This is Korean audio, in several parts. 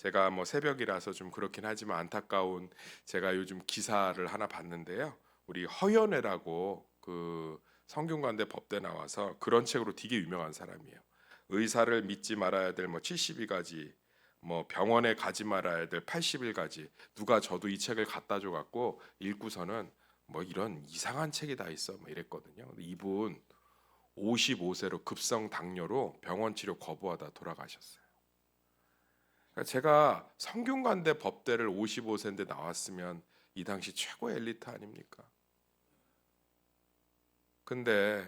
제가 뭐 새벽이라서 좀 그렇긴 하지만 안타까운 제가 요즘 기사를 하나 봤는데요. 우리 허연회라고 그 성균관대 법대 나와서 그런 책으로 되게 유명한 사람이에요. 의사를 믿지 말아야 될 뭐 72가지, 뭐 병원에 가지 말아야 될 80일까지 누가 저도 이 책을 갖다 줘 갖고 읽고서는 뭐 이런 이상한 책이 다 있어 뭐 이랬거든요. 근데 이분 55세로 급성 당뇨로 병원 치료 거부하다 돌아가셨어요. 그러니까 제가 성균관대 법대를 55세인데 나왔으면 이 당시 최고의 엘리트 아닙니까? 근데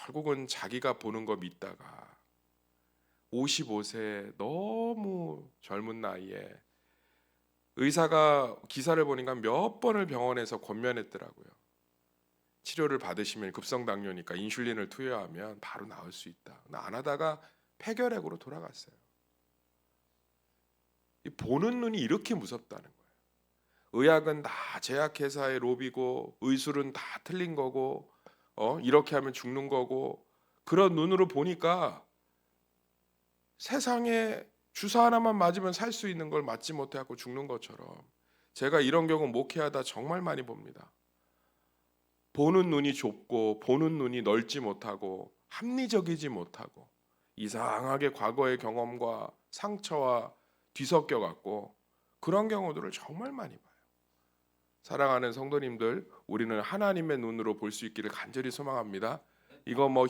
결국은 자기가 보는 거 믿다가 55세 너무 젊은 나이에 의사가 기사를 보니까 몇 번을 병원에서 권면했더라고요. 치료를 받으시면 급성당뇨니까 인슐린을 투여하면 바로 나을 수 있다. 안 하다가 폐결핵으로 돌아갔어요. 이 보는 눈이 이렇게 무섭다는 거예요. 의학은 다 제약회사의 로비고 의술은 다 틀린 거고 이렇게 하면 죽는 거고 그런 눈으로 보니까 세상에 주사 하나만 맞으면 살 수 있는 걸 맞지 못해갖고 죽는 것처럼 제가 이런 경우 목회하다 정말 많이 봅니다. 보는 눈이 좁고 보는 눈이 넓지 못하고 합리적이지 못하고 이상하게 과거의 경험과 상처와 뒤섞여 갖고 그런 경우들을 정말 많이 봐요. 사랑하는 성도님들, 우리는 하나님의 눈으로 볼 수 있기를 간절히 소망합니다. 이거 뭐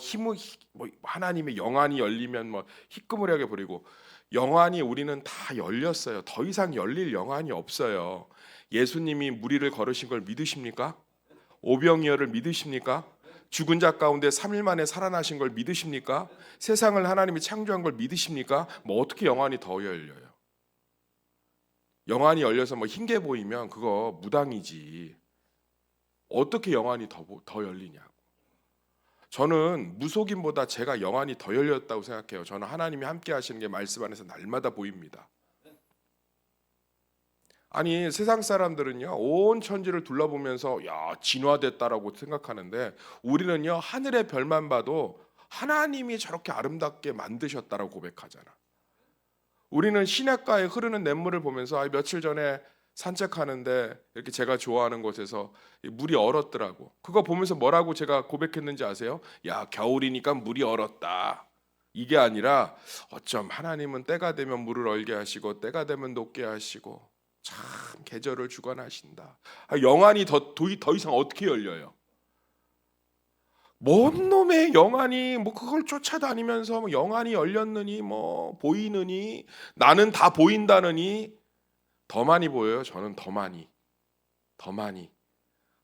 하나님의 영안이 열리면 뭐 희끄무리하게 버리고 영안이 우리는 다 열렸어요. 더 이상 열릴 영안이 없어요. 예수님이 무리를 걸으신 걸 믿으십니까? 오병이어를 믿으십니까? 죽은 자 가운데 3일 만에 살아나신 걸 믿으십니까? 세상을 하나님이 창조한 걸 믿으십니까? 뭐 어떻게 영안이 더 열려요? 영안이 열려서 뭐 흰 게 보이면 그거 무당이지. 어떻게 영안이 더 열리냐고. 저는 무속인보다 제가 영안이 더 열렸다고 생각해요. 저는 하나님이 함께 하시는 게 말씀 안에서 날마다 보입니다. 아니 세상 사람들은요 온 천지를 둘러보면서 야 진화됐다라고 생각하는데 우리는요 하늘의 별만 봐도 하나님이 저렇게 아름답게 만드셨다라고 고백하잖아. 우리는 시냇가에 흐르는 냇물을 보면서 며칠 전에 산책하는데 이렇게 제가 좋아하는 곳에서 물이 얼었더라고. 그거 보면서 뭐라고 제가 고백했는지 아세요? 야 겨울이니까 물이 얼었다. 이게 아니라 어쩜 하나님은 때가 되면 물을 얼게 하시고 때가 되면 녹게 하시고 참 계절을 주관하신다. 영안이 더 이상 어떻게 열려요? 뭔 놈의 영안이 뭐 그걸 쫓아다니면서 뭐 영안이 열렸느니 뭐 보이느니 나는 다 보인다느니 더 많이 보여요. 저는 더 많이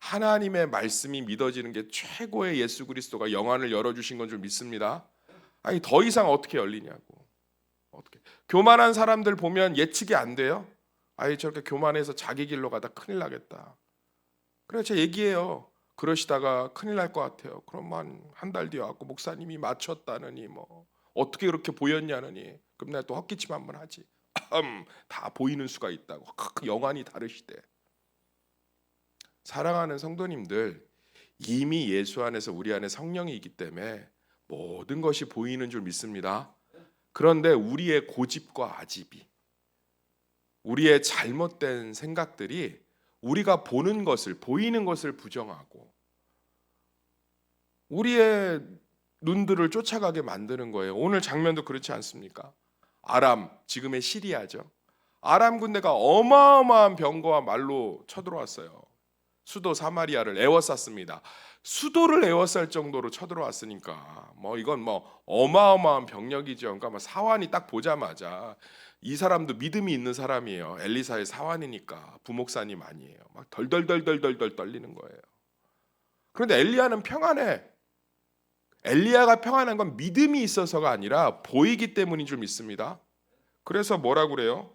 하나님의 말씀이 믿어지는 게 최고의 예수 그리스도가 영안을 열어주신 건 줄 믿습니다. 아니 더 이상 어떻게 열리냐고. 어떻게 교만한 사람들 보면 예측이 안 돼요. 아이 저렇게 교만해서 자기 길로 가다 큰일 나겠다. 그래 제가 얘기해요. 그러시다가 큰일 날 것 같아요. 그럼 한 달 뒤에 왔고 목사님이 맞췄다느니 뭐 어떻게 그렇게 보였냐느니 그럼 내가 또 헛기침 한번 하지. 다 보이는 수가 있다고. 영안이 다르시대. 사랑하는 성도님들, 이미 예수 안에서 우리 안에 성령이 있기 때문에 모든 것이 보이는 줄 믿습니다. 그런데 우리의 고집과 아집이, 우리의 잘못된 생각들이 우리가 보는 것을, 보이는 것을 부정하고 우리의 눈들을 쫓아가게 만드는 거예요. 오늘 장면도 그렇지 않습니까? 아람, 지금의 시리아죠. 아람 군대가 어마어마한 병거와 말로 쳐들어왔어요. 수도 사마리아를 에워쌌습니다. 수도를 에워쌀 정도로 쳐들어왔으니까 뭐 이건 뭐 어마어마한 병력이죠. 그러니까 뭐 사환이 딱 보자마자 이 사람도 믿음이 있는 사람이에요. 엘리사의 사환이니까 부목사님 아니에요. 막 덜덜덜덜덜 떨리는 거예요. 그런데 엘리야는 평안해. 엘리야가 평안한 건 믿음이 있어서가 아니라 보이기 때문인 줄 믿습니다. 그래서 뭐라 그래요?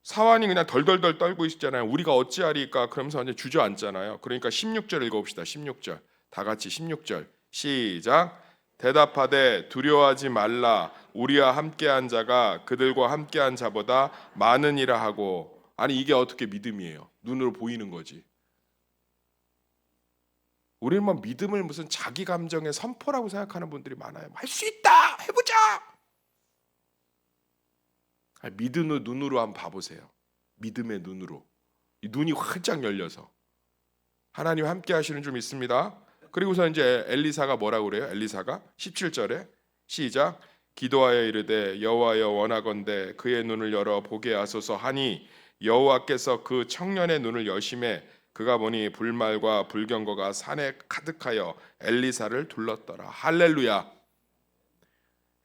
사환이 그냥 덜덜덜 떨고 있잖아요. 우리가 어찌하리까 그러면서 이제 주저앉잖아요. 그러니까 16절 읽어봅시다. 16절 다 같이 16절 시작. 대답하되 두려워하지 말라. 우리와 함께한 자가 그들과 함께한 자보다 많으니라 하고. 아니 이게 어떻게 믿음이에요? 눈으로 보이는 거지. 우리는 뭐 믿음을 무슨 자기 감정의 선포라고 생각하는 분들이 많아요. 할 수 있다. 해보자. 믿음의 눈으로 한번 봐보세요. 믿음의 눈으로. 이 눈이 활짝 열려서 하나님 함께 하시는 줄 믿습니다. 그리고서 이제 엘리사가 뭐라고 그래요? 엘리사가 17절에 시작. 기도하여 이르되 여호와여 원하건대 그의 눈을 열어 보게 하소서 하니 여호와께서 그 청년의 눈을 여심해 그가 보니 불말과 불경거가 산에 가득하여 엘리사를 둘렀더라. 할렐루야.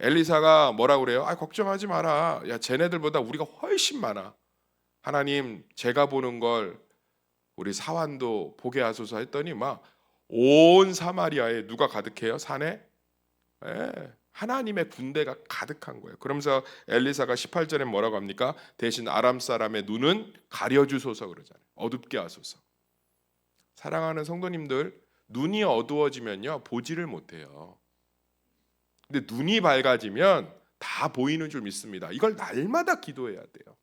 엘리사가 뭐라고 그래요? 걱정하지 마라. 야, 쟤네들보다 우리가 훨씬 많아. 하나님, 제가 보는 걸 우리 사환도 보게 하소서 했더니 막 온 사마리아에 누가 가득해요? 산에? 하나님의 군대가 가득한 거예요. 그러면서 엘리사가 18절에 뭐라고 합니까? 대신 아람 사람의 눈은 가려주소서 그러잖아요. 어둡게 하소서. 사랑하는 성도님들, 눈이 어두워지면요 보지를 못해요. 근데 눈이 밝아지면 다 보이는 줄 믿습니다. 이걸 날마다 기도해야 돼요.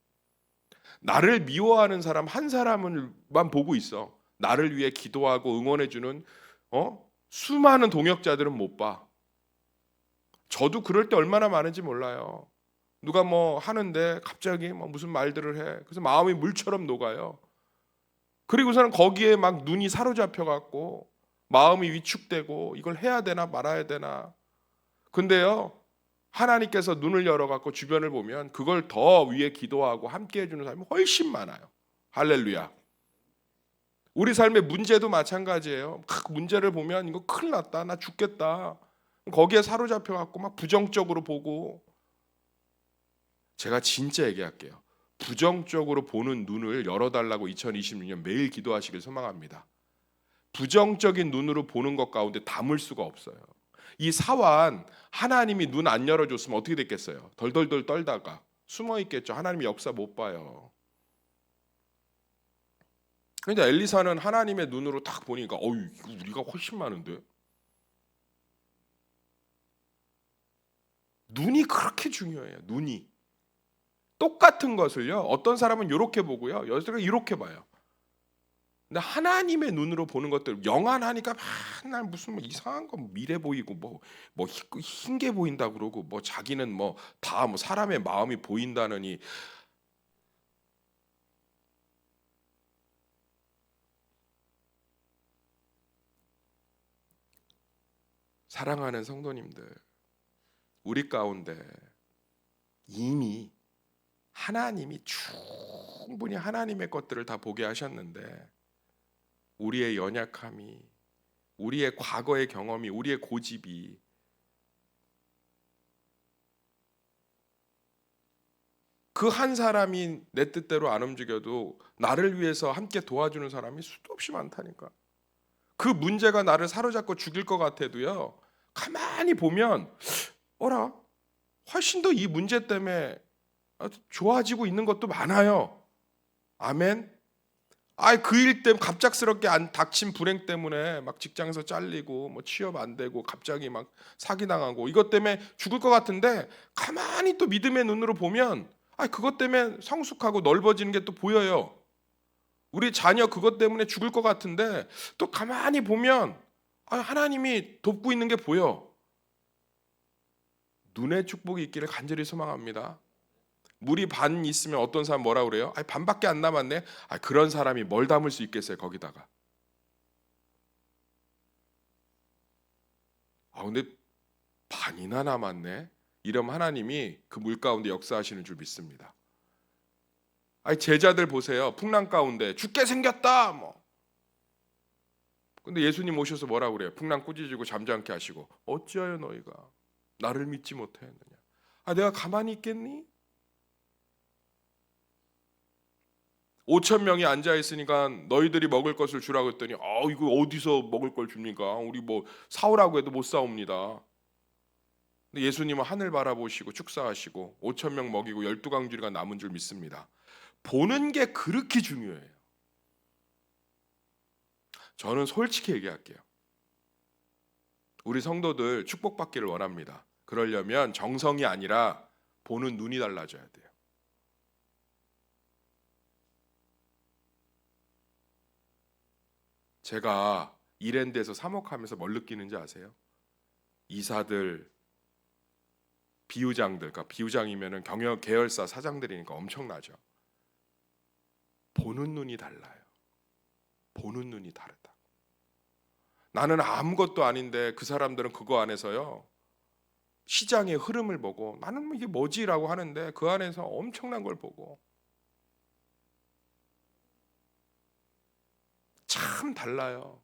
나를 미워하는 사람 한 사람만 보고 있어. 나를 위해 기도하고 응원해주는 수많은 동역자들은 못 봐. 저도 그럴 때 얼마나 많은지 몰라요. 누가 뭐 하는데 갑자기 뭐 무슨 말들을 해. 그래서 마음이 물처럼 녹아요. 그리고서는 거기에 막 눈이 사로잡혀 갖고 마음이 위축되고 이걸 해야 되나 말아야 되나. 근데요, 하나님께서 눈을 열어 갖고 주변을 보면 그걸 더 위에 기도하고 함께 해주는 사람이 훨씬 많아요. 할렐루야. 우리 삶의 문제도 마찬가지예요. 그 문제를 보면 이거 큰일 났다, 나 죽겠다. 거기에 사로잡혀 갖고 막 부정적으로 보고. 제가 진짜 얘기할게요. 부정적으로 보는 눈을 열어달라고 2026년 매일 기도하시길 소망합니다. 부정적인 눈으로 보는 것 가운데 담을 수가 없어요. 이 사환, 하나님이 눈 안 열어줬으면 어떻게 됐겠어요? 덜덜덜 떨다가 숨어 있겠죠. 하나님이 역사 못 봐요. 그런데 엘리사는 하나님의 눈으로 딱 보니까 이거 우리가 훨씬 많은데? 눈이 그렇게 중요해요. 눈이. 똑같은 것을요, 어떤 사람은 이렇게 보고요, 여자가 이렇게 봐요. 근데 하나님의 눈으로 보는 것들 영안하니까 맨날 무슨 뭐 이상한 거 미래 보이고 뭐 흰 게 보인다 그러고 뭐 자기는 뭐 다 뭐 사람의 마음이 보인다느니. 사랑하는 성도님들, 우리 가운데 이미 하나님이 충분히 하나님의 것들을 다 보게 하셨는데 우리의 연약함이, 우리의 과거의 경험이, 우리의 고집이 그 한 사람이 내 뜻대로 안 움직여도 나를 위해서 함께 도와주는 사람이 수도 없이 많다니까. 그 문제가 나를 사로잡고 죽일 것 같아도요, 가만히 보면 훨씬 더 이 문제 때문에 좋아지고 있는 것도 많아요. 아멘. 그 일 때문에 갑작스럽게 닥친 불행 때문에 막 직장에서 잘리고 뭐 취업 안 되고 갑자기 막 사기 당하고 이것 때문에 죽을 것 같은데 가만히 또 믿음의 눈으로 보면 그것 때문에 성숙하고 넓어지는 게 또 보여요. 우리 자녀 그것 때문에 죽을 것 같은데 또 가만히 보면 하나님이 돕고 있는 게 보여. 눈의 축복이 있기를 간절히 소망합니다. 물이 반 있으면 어떤 사람 뭐라 그래요? 반밖에 안 남았네. 그런 사람이 뭘 담을 수 있겠어요 거기다가. 근데 반이나 남았네. 이러면 하나님이 그 물 가운데 역사하시는 줄 믿습니다. 제자들 보세요. 풍랑 가운데 죽게 생겼다 뭐. 근데 예수님 오셔서 뭐라 그래요? 풍랑 꾸짖고 잠잠케 하시고 어찌하여 너희가 나를 믿지 못하였느냐. 내가 가만히 있겠니? 5,000명이 앉아 있으니까 너희들이 먹을 것을 주라고 했더니 이거 어디서 먹을 걸 줍니까? 우리 뭐 사오라고 해도 못 사옵니다. 근데 예수님은 하늘 바라보시고 축사하시고 5,000명 먹이고 12강줄이가 남은 줄 믿습니다. 보는 게 그렇게 중요해요. 저는 솔직히 얘기할게요. 우리 성도들 축복받기를 원합니다. 그러려면 정성이 아니라 보는 눈이 달라져야 돼요. 제가 이랜드에서 사목하면서 뭘 느끼는지 아세요? 이사들 비유장들, 그러니까 비유장이면은 경영 계열사 사장들이니까 엄청나죠. 보는 눈이 달라요. 보는 눈이 다르다. 나는 아무것도 아닌데 그 사람들은 그거 안에서요, 시장의 흐름을 보고 나는 뭐 이게 뭐지라고 하는데 그 안에서 엄청난 걸 보고 참 달라요.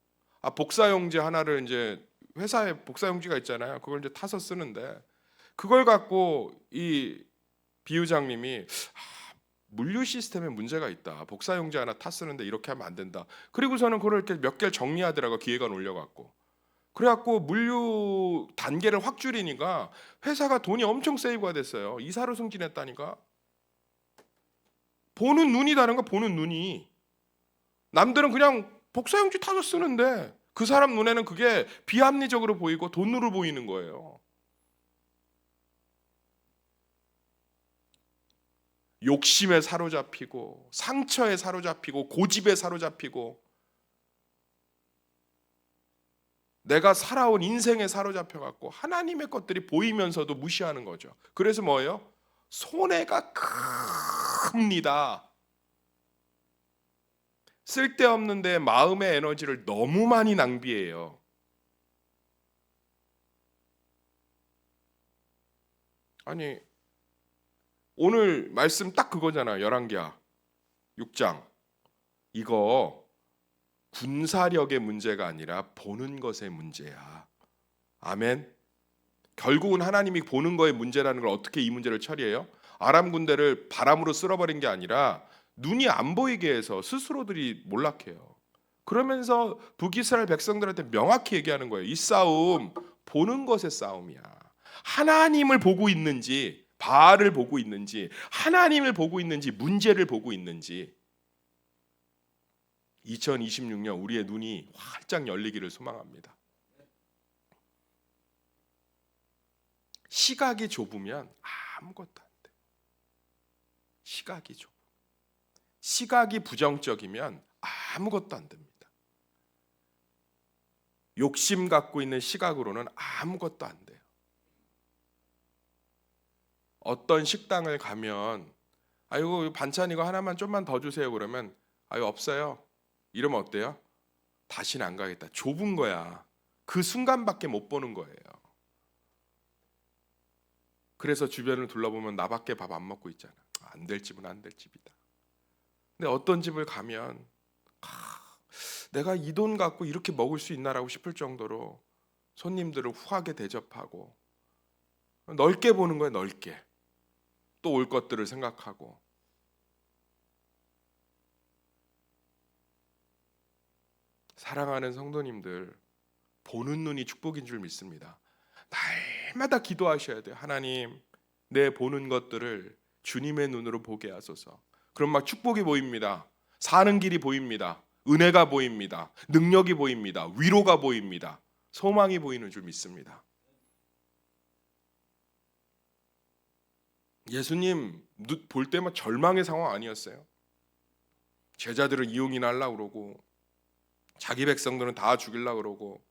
복사용지 하나를 이제 회사에 복사용지가 있잖아요. 그걸 이제 타서 쓰는데 그걸 갖고 이 비유장님이 물류 시스템에 문제가 있다. 복사용지 하나 타 쓰는데 이렇게 하면 안 된다. 그리고서는 그걸 이렇게 몇 개를 정리하더라고, 기획안 올려갖고. 그래갖고 물류 단계를 확 줄이니까 회사가 돈이 엄청 세이브가 됐어요. 이사로 승진했다니까. 보는 눈이 다른 거, 보는 눈이. 남들은 그냥 복사용지 타서 쓰는데 그 사람 눈에는 그게 비합리적으로 보이고 돈으로 보이는 거예요. 욕심에 사로잡히고 상처에 사로잡히고 고집에 사로잡히고 내가 살아온 인생에 사로잡혀 갖고 하나님의 것들이 보이면서도 무시하는 거죠. 그래서 뭐예요? 손해가 큽니다. 쓸데없는데 마음의 에너지를 너무 많이 낭비해요. 아니, 오늘 말씀 딱 그거잖아. 열왕기하 6장. 이거 군사력의 문제가 아니라 보는 것의 문제야. 아멘. 결국은 하나님이 보는 거의 문제라는 걸 어떻게 이 문제를 처리해요? 아람 군대를 바람으로 쓸어버린 게 아니라 눈이 안 보이게 해서 스스로들이 몰락해요. 그러면서 북이스라엘 백성들한테 명확히 얘기하는 거예요. 이 싸움 보는 것의 싸움이야. 하나님을 보고 있는지, 바알을 보고 있는지, 하나님을 보고 있는지, 문제를 보고 있는지. 2026년 우리의 눈이 활짝 열리기를 소망합니다. 시각이 좁으면 아무것도 안 돼. 시각이 좁아. 시각이 부정적이면 아무것도 안 됩니다. 욕심 갖고 있는 시각으로는 아무것도 안 돼요. 어떤 식당을 가면 아이고 반찬 이거 하나만 좀만 더 주세요 그러면 아유 없어요. 이러면 어때요? 다시는 안 가겠다. 좁은 거야. 그 순간밖에 못 보는 거예요. 그래서 주변을 둘러보면 나밖에 밥 안 먹고 있잖아. 안 될 집은 안 될 집이다. 근데 어떤 집을 가면 내가 이 돈 갖고 이렇게 먹을 수 있나라고 싶을 정도로 손님들을 후하게 대접하고 넓게 보는 거예요. 넓게. 또 올 것들을 생각하고. 사랑하는 성도님들, 보는 눈이 축복인 줄 믿습니다. 날마다 기도하셔야 돼요. 하나님, 내 보는 것들을 주님의 눈으로 보게 하소서. 그럼 막 축복이 보입니다. 사는 길이 보입니다. 은혜가 보입니다. 능력이 보입니다. 위로가 보입니다. 소망이 보이는 줄 믿습니다. 예수님 볼 때만 절망의 상황 아니었어요? 제자들을 이용이나 하려고 그러고 자기 백성들은 다 죽이려고 그러고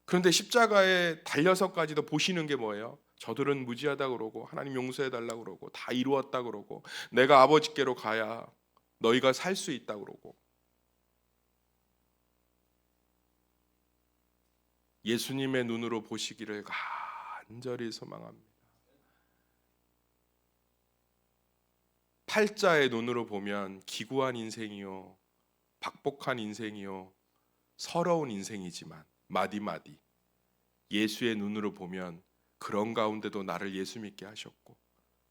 그런데 십자가에 달려서까지도 보시는 게 뭐예요? 저들은 무지하다 그러고 하나님 용서해달라고 그러고 다 이루었다 그러고 내가 아버지께로 가야 너희가 살 수 있다 그러고 예수님의 눈으로 보시기를 간절히 소망합니다. 팔자의 눈으로 보면 기구한 인생이요 박복한 인생이요 서러운 인생이지만 마디마디 예수의 눈으로 보면 그런 가운데도 나를 예수 믿게 하셨고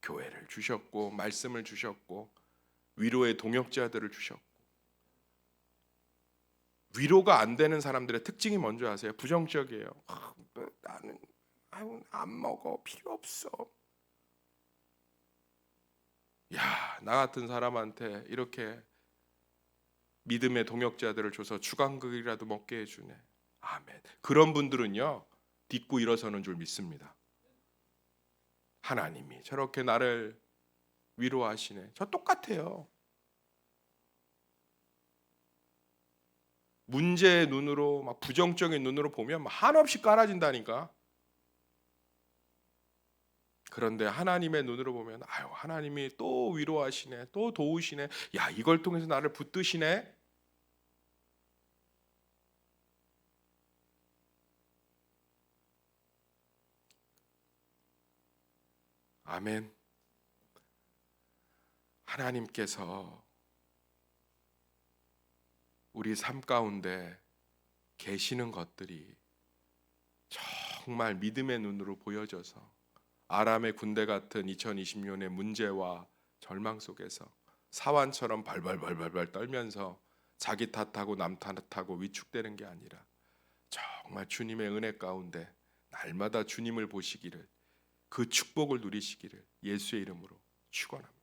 교회를 주셨고 말씀을 주셨고 위로의 동역자들을 주셨고 위로가 안 되는 사람들의 특징이 뭔지 아세요? 부정적이에요. 나는 안 먹어 필요 없어. 야, 나 같은 사람한테 이렇게 믿음의 동역자들을 줘서 주간극이라도 먹게 해주네. 아멘. 그런 분들은요 딛고 일어서는 줄 믿습니다. 하나님이 저렇게 나를 위로하시네. 저 똑같아요. 문제의 눈으로 막 부정적인 눈으로 보면 한없이 깔아진다니까. 그런데 하나님의 눈으로 보면 아유, 하나님이 또 위로하시네, 또 도우시네, 야, 이걸 통해서 나를 붙드시네. 아멘. 하나님께서 우리 삶 가운데 계시는 것들이 정말 믿음의 눈으로 보여져서 아람의 군대 같은 2020년의 문제와 절망 속에서 사환처럼 발발발발발 떨면서 자기 탓하고 남 탓하고 위축되는 게 아니라 정말 주님의 은혜 가운데 날마다 주님을 보시기를, 그 축복을 누리시기를 예수의 이름으로 축원합니다.